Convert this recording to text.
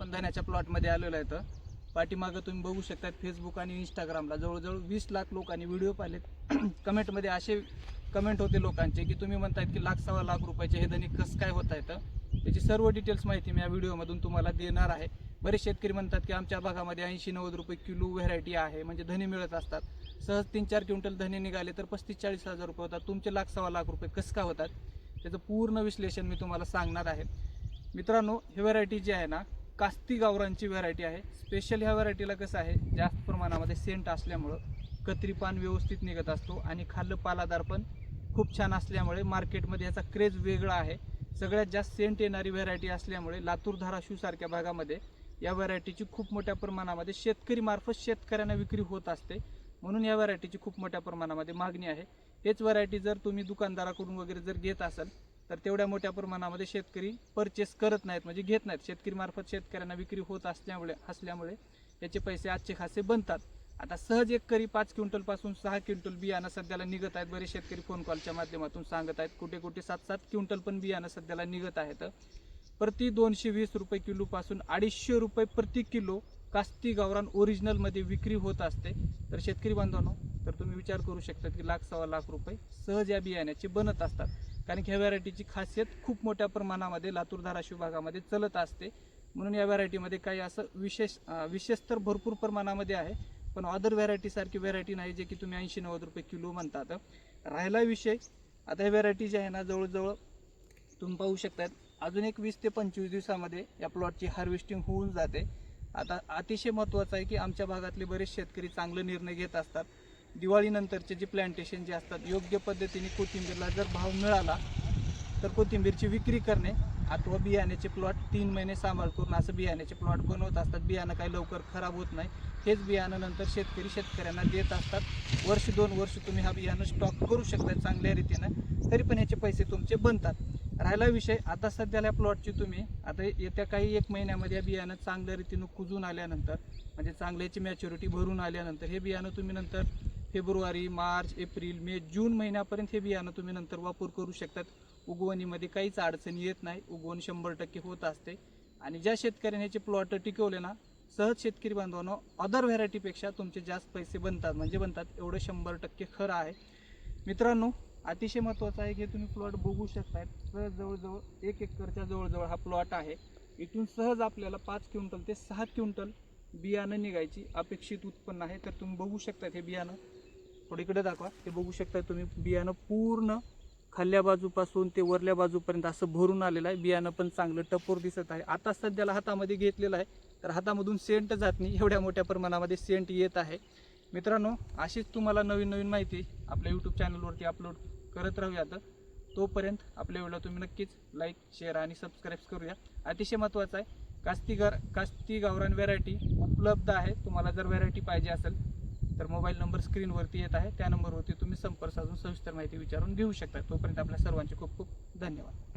आपण धन्याच्या प्लॉटमध्ये आलेलो आहे. तर पाठीमागं तुम्ही बघू शकता फेसबुक आणि इंस्टाग्रामला जवळजवळ 20 लाख लोकांनी व्हिडिओ पाहिलेत. कमेंटमध्ये असे कमेंट होते लोकांचे की तुम्ही म्हणतायत की लाख सव्वा लाख रुपयाचे हे धने कसं काय होत आहेत. त्याची सर्व डिटेल्स माहिती मी या व्हिडिओमधून तुम्हाला देणार आहे. बरेच शेतकरी म्हणतात की आमच्या भागामध्ये 80-90 रुपये किलो व्हेरायटी आहे, म्हणजे धने मिळत असतात. सहज 3-4 क्विंटल धने निघाले तर 35-40 हजार रुपये होतात. तुमचे लाख सव्वा लाख रुपये कसं काय होतात त्याचं पूर्ण विश्लेषण मी तुम्हाला सांगणार आहे. मित्रांनो, ही व्हेरायटी जी आहे ना, कास्ती गावरांची व्हेरायटी आहे. स्पेशल ह्या व्हेरायटीला कसं आहे, जास्त प्रमाणामध्ये सेंट असल्यामुळं कत्री पान व्यवस्थित निघत असतो आणि खाल्लं पालादार पण खूप छान असल्यामुळे मार्केटमध्ये याचा क्रेज वेगळा आहे. सगळ्यात जास्त सेंट येणारी व्हेरायटी असल्यामुळे लातूर धाराशिव सारख्या भागामध्ये या व्हेरायटीची खूप मोठ्या प्रमाणामध्ये शेतकरी मार्फत शेतकऱ्यांना विक्री होत असते. म्हणून या व्हेरायटीची खूप मोठ्या प्रमाणामध्ये मागणी आहे. हेच व्हेरायटी जर तुम्ही दुकानदाराकडून वगैरे जर घेत असाल तर तेवढ्या मोठ्या प्रमाणामध्ये शेतकरी परचेस करत नाहीत, म्हणजे घेत नाहीत. शेतकरी मार्फत शेतकऱ्यांना विक्री होत असल्यामुळे याचे पैसे आजचे खासे बनतात. आता सहज एक करी 5 क्विंटलपासून 6 क्विंटल बियाणं सध्याला निघत आहेत. बरेच शेतकरी फोन कॉलच्या माध्यमातून सांगत आहेत कुठे कुठे 7-7 क्विंटल पण बियाणं सध्याला निघत आहेत. प्रति 220 रुपये किलोपासून 250 रुपये प्रति किलो कास्ती गावरान ओरिजिनलमध्ये विक्री होत असते. तर शेतकरी बांधवांनो, तर तुम्ही विचार करू शकता की लाख सव्वा लाख रुपये सहज या बियाण्याचे बनत असतात. कारण की ह्या व्हेरायटीची खासियत खूप मोठ्या प्रमाणामध्ये लातूर धाराशिव भागामध्ये चलत असते. म्हणून या व्हेरायटीमध्ये काही असं विशेष तर भरपूर प्रमाणामध्ये आहे, पण अदर व्हेरायटीसारखी व्हेरायटी नाही जे की तुम्ही 80-90 रुपये किलो म्हणतात. राहिला विषय, आता ही व्हेरायटी जी आहे ना, जवळजवळ तुम्ही पाहू शकतात अजून एक 20 ते 25 दिवसामध्ये या प्लॉटची हार्वेस्टिंग होऊन जाते. आता अतिशय महत्त्वाचं आहे की आमच्या भागातले बरेच शेतकरी चांगले निर्णय घेत असतात. दिवाळीनंतरचे जे प्लांटेशन जे असतात, योग्य पद्धतीने कोथिंबीरला जर भाव मिळाला तर कोथिंबीरची विक्री करणे अथवा बियाण्याचे प्लॉट 3 महिने सांभाळ करून असं बियाण्याचे प्लॉट बनवत असतात. बियाणं काही लवकर खराब होत नाही. हेच बियाणं नंतर शेतकऱ्यांना देत असतात. 1-2 वर्ष तुम्ही हा बियाणं स्टॉक करू शकता चांगल्या रीतीनं, तरी पण ह्याचे पैसे तुमचे बनतात. राहिला विषय, आता सध्याला प्लॉटची तुम्ही आता येत्या काही 1 महिन्यामध्ये या बियाणं चांगल्या रीतीनं कुजून आल्यानंतर, म्हणजे चांगल्याची मॅच्युरिटी भरून आल्यानंतर हे बियाणं तुम्ही नंतर फेब्रुवारी, मार्च, एप्रिल, मे, जून महिन्यापर्यंत हे बियाणं तुम्ही नंतर वापर करू शकतात. उगवणीमध्ये काहीच अडचणी येत नाही. उगवण 100% होत असते. आणि ज्या शेतकऱ्याने ह्याचे प्लॉट टिकवले ना, सहज शेतकरी बांधवांनो, अदर व्हेरायटीपेक्षा तुमचे जास्त पैसे बनतात, म्हणजे बनतात एवढं 100% खरं आहे. मित्रांनो, अतिशय महत्त्वाचं आहे की तुम्ही प्लॉट बघू शकताय. सहज जवळजवळ 1 एकरच्या जवळजवळ हा प्लॉट आहे. इथून सहज आपल्याला 5 क्विंटल ते 6 क्विंटल बियाणं निघायची अपेक्षित उत्पन्न आहे. तर तुम्ही बघू शकता हे बियाणं, थोडं इकडे दाखवा, हे बघू शकता तुम्ही बियाणं पूर्ण खाल्ल्या बाजूपासून ते वरल्या बाजूपर्यंत असं भरून आलेलं आहे. बियाणं पण चांगलं टपोर दिसत आहे. आता सध्याला हातामध्ये घेतलेलं आहे, तर हातामधून सेंट जात नाही, एवढ्या मोठ्या प्रमाणामध्ये सेंट येत आहे. मित्रांनो, अशीच तुम्हाला नवीन नवीन माहिती आपल्या यूट्यूब चॅनलवरती अपलोड करत राहूयात. तोपर्यंत आपल्या व्हिडिओला तुम्ही नक्कीच लाईक, शेअर आणि सबस्क्राईब करूया. अतिशय महत्त्वाचं आहे, कास्ती गावरान व्हेरायटी उपलब्ध आहे. तुम्हाला जर व्हेरायटी पाहिजे असेल तर मोबाईल नंबर स्क्रीनवरती येत आहे, त्या नंबरवरती तुम्ही संपर्क साधून सविस्तर माहिती विचारून घेऊ शकता. तोपर्यंत आपल्या सर्वांचे खूप खूप धन्यवाद.